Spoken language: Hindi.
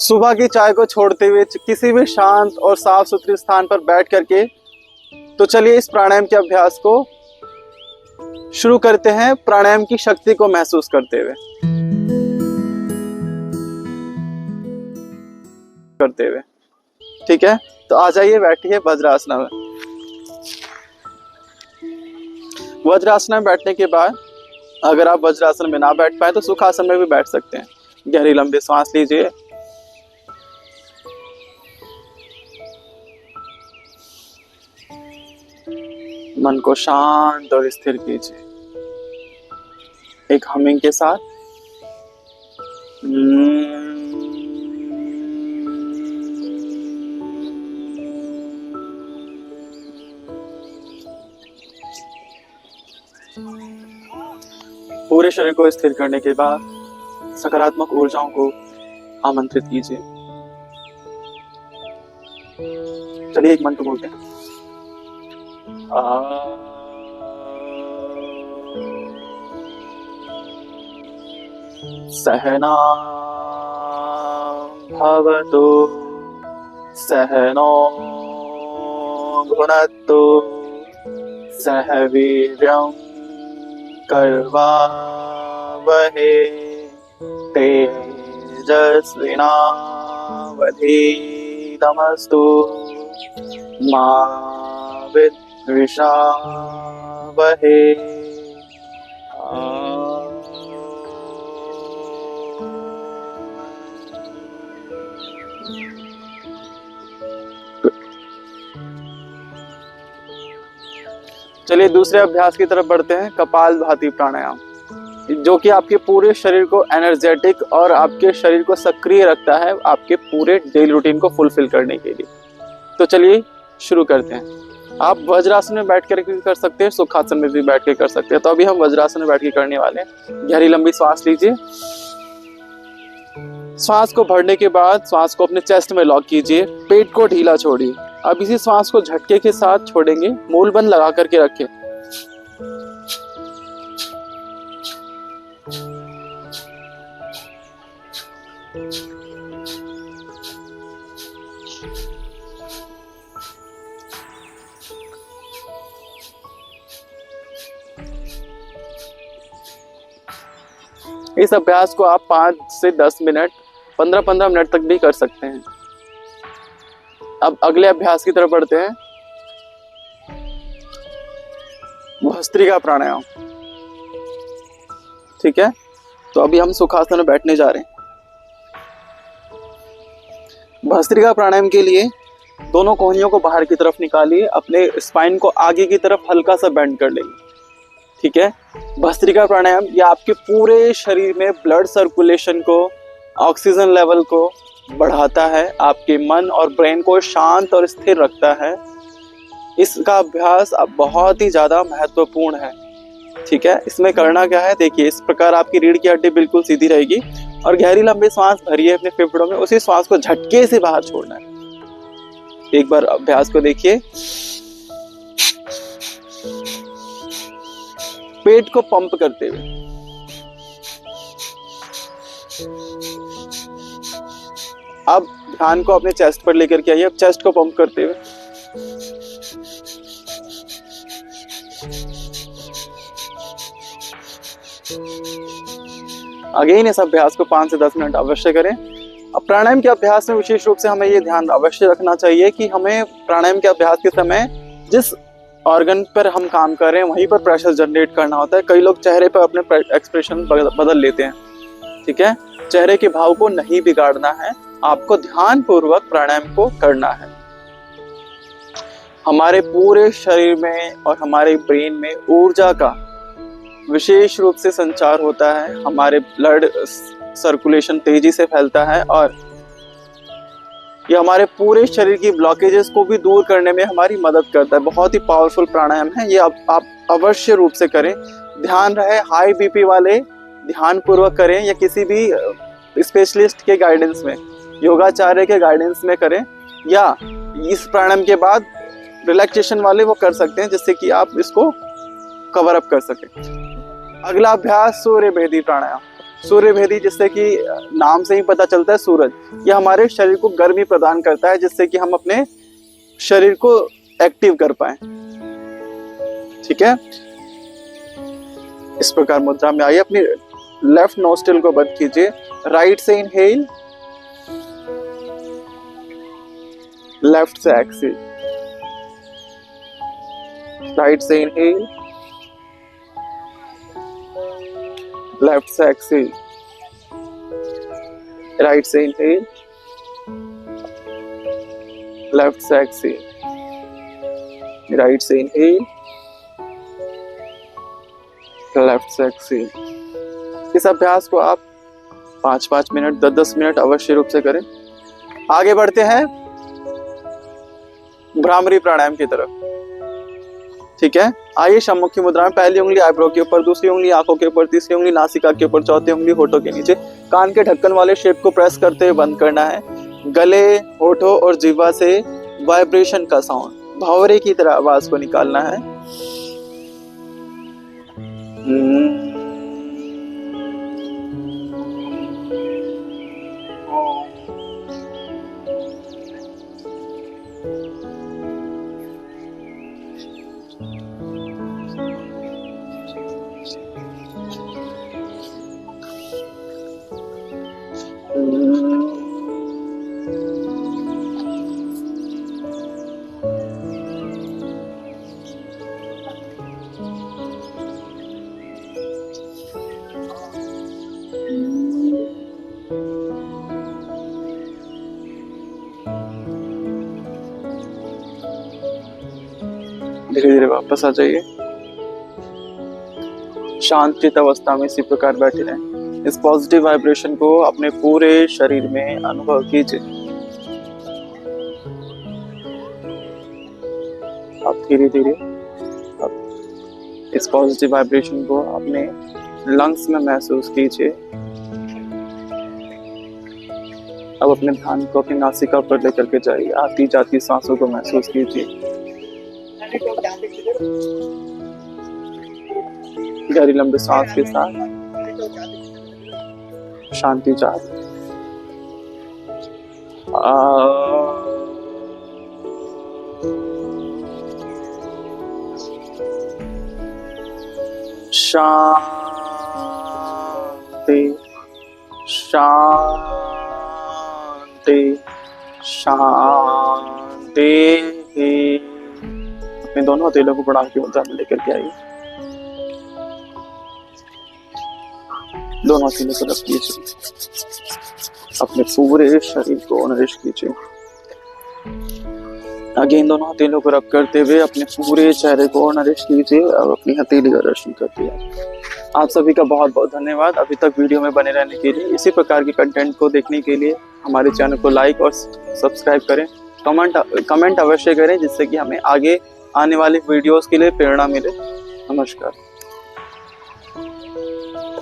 सुबह की चाय को छोड़ते हुए किसी भी शांत और साफ सुथरे स्थान पर बैठ करके तो चलिए इस प्राणायाम के अभ्यास को शुरू करते हैं, प्राणायाम की शक्ति को महसूस करते हुए ठीक है। तो आ जाइए, बैठिए वज्रासन में। वज्रासन में बैठने के बाद अगर आप वज्रासन में ना बैठ पाए तो सुखासन में भी बैठ सकते हैं। गहरी लंबी सांस लीजिए, मन को शांत और स्थिर कीजिए एक हमिंग के साथ। पूरे शरीर को स्थिर करने के बाद सकारात्मक ऊर्जाओं को आमंत्रित कीजिए। चलिए एक मंत्र बोलते हैं। सहना भवतु सहनो भुनक्तु सह वीर्यं कर्वावहै तेजस्विनावधीतमस्तु मा विद्विषावहै। चलिए दूसरे अभ्यास की तरफ बढ़ते हैं, कपालभाति प्राणायाम, जो कि आपके पूरे शरीर को एनर्जेटिक और आपके शरीर को सक्रिय रखता है आपके पूरे डेली रूटीन को फुलफिल करने के लिए। तो चलिए शुरू करते हैं। आप वज्रासन में बैठ कर कर सकते हैं, सुखासन में भी बैठ के कर सकते हैं। तो अभी हम वज्रासन में बैठ के करने वाले हैं। गहरी लंबी सांस लीजिए, श्वास को भरने के बाद श्वास को अपने चेस्ट में लॉक कीजिए, पेट को ढीला छोड़िए। अब इसी श्वास को झटके के साथ छोड़ेंगे, मूल बंद लगा करके रखें। इस अभ्यास को आप 5 से 10 मिनट 15-15 मिनट तक भी कर सकते हैं। अब अगले अभ्यास की तरफ बढ़ते हैं, भस्त्रिका प्राणायाम। ठीक है, तो अभी हम सुखासन में बैठने जा रहे हैं। भस्त्रिका प्राणायाम के लिए दोनों कोहनियों को बाहर की तरफ निकालिए, अपने स्पाइन को आगे की तरफ हल्का सा बेंड कर लेंगे। ठीक है, भस्त्रिका प्राणायाम ये आपके पूरे शरीर में ब्लड सर्कुलेशन को, ऑक्सीजन लेवल को बढ़ाता है, आपके मन और ब्रेन को शांत और स्थिर रखता है। इसका अभ्यास अब बहुत ही ज्यादा महत्वपूर्ण है। ठीक है, इसमें करना क्या है, देखिए इस प्रकार आपकी रीढ़ की हड्डी बिल्कुल सीधी रहेगी और गहरी लंबी सांस भरिए अपने फेफड़ों में, उसी सांस को झटके से बाहर छोड़ना है। एक बार अभ्यास को देखिए, पेट को पंप करते हुए। अब ध्यान को अपने चेस्ट पर लेकर के आइए, अब चेस्ट को पंप करते हुए। अगेन इस अभ्यास को 5 से 10 मिनट अवश्य करें। अब प्राणायाम के अभ्यास में विशेष रूप से हमें ये ध्यान अवश्य रखना चाहिए कि हमें प्राणायाम के अभ्यास के समय जिस ऑर्गन पर हम काम कर रहे हैं वहीं पर प्रेशर जनरेट करना होता है। कई लोग चेहरे पर अपने एक्सप्रेशन बदल लेते हैं। ठीक है, चेहरे के भाव को नहीं बिगाड़ना है, आपको ध्यान पूर्वक प्राणायाम को करना है। हमारे पूरे शरीर में और हमारे ब्रेन में ऊर्जा का विशेष रूप से संचार होता है, हमारे ब्लड सर्कुलेशन तेजी से फैलता है और ये हमारे पूरे शरीर की ब्लॉकेजेस को भी दूर करने में हमारी मदद करता है। बहुत ही पावरफुल प्राणायाम है ये, आप अवश्य रूप से करें। ध्यान रहे हाई बीपी वाले ध्यान पूर्वक करें या किसी भी स्पेशलिस्ट के गाइडेंस में, योगाचार्य के गाइडेंस में करें, या इस प्राणायाम के बाद रिलैक्सेशन वाले वो कर सकते हैं जिससे कि आप इसको कवर अप कर सकें। अगला अभ्यास सूर्य बेदी प्राणायाम। सूर्यभेदी, जिससे कि नाम से ही पता चलता है सूरज, यह हमारे शरीर को गर्मी प्रदान करता है, जिससे कि हम अपने शरीर को एक्टिव कर पाए। ठीक है, इस प्रकार मुद्रा में आइए, अपनी लेफ्ट नोस्ट्रिल को बंद कीजिए, राइट से इनहेल, लेफ्ट से एक्सेल, राइट से इनहेल, लेफ्ट से एक्सेल, राइट से इनहेल, लेफ्ट से एक्सेल, राइट से इनहेल, लेफ्ट से एक्सेल। इस अभ्यास को आप 5-5 मिनट 10-10 मिनट अवश्य रूप से करें। आगे बढ़ते हैं भ्रामरी प्राणायाम की तरफ। ठीक है, आइए सम्मुखी मुद्रा में पहली उंगली आईब्रो के ऊपर, दूसरी उंगली आंखों के ऊपर, तीसरी उंगली नासिका के ऊपर, चौथी उंगली होठों के नीचे। कान के ढक्कन वाले शेप को प्रेस करते हुए बंद करना है। गले, होठों और जिह्वा से वाइब्रेशन का साउंड, भंवरे की तरह आवाज को निकालना है। धीरे धीरे वापस आ जाइए, शांत चित्त अवस्था में इसी प्रकार बैठे रहें। इस पॉजिटिव वाइब्रेशन को अपने पूरे शरीर में अनुभव कीजिए। आप धीरे धीरे इस पॉजिटिव वाइब्रेशन को अपने लंग्स में महसूस कीजिए। अब अपने ध्यान को अपनी नासिका पर लेकर के जाइए, आती जाती सांसों को महसूस कीजिए। गहरी लंबी सांस के साथ शांति चाहते। शांति शांति शांति। अपने दोनों हथेलियों को प्रणाम की मुद्रा में लेकर के आइए। दोनों हथेलियों को रख लीजिए, अपने पूरे शरीर को नरिश कीजिए। आगे इन दोनों हथेलियों को रब करते हुए अपने पूरे चेहरे को नरिश कीजिए और अपनी हथेली का दर्शन करते हैं। आप सभी का बहुत बहुत धन्यवाद अभी तक वीडियो में बने रहने के लिए। इसी प्रकार के कंटेंट को देखने के लिए हमारे चैनल को लाइक और सब्सक्राइब करें। कमेंट अवश्य करें, जिससे कि हमें आगे आने वाली वीडियोस के लिए प्रेरणा मिले। नमस्कार।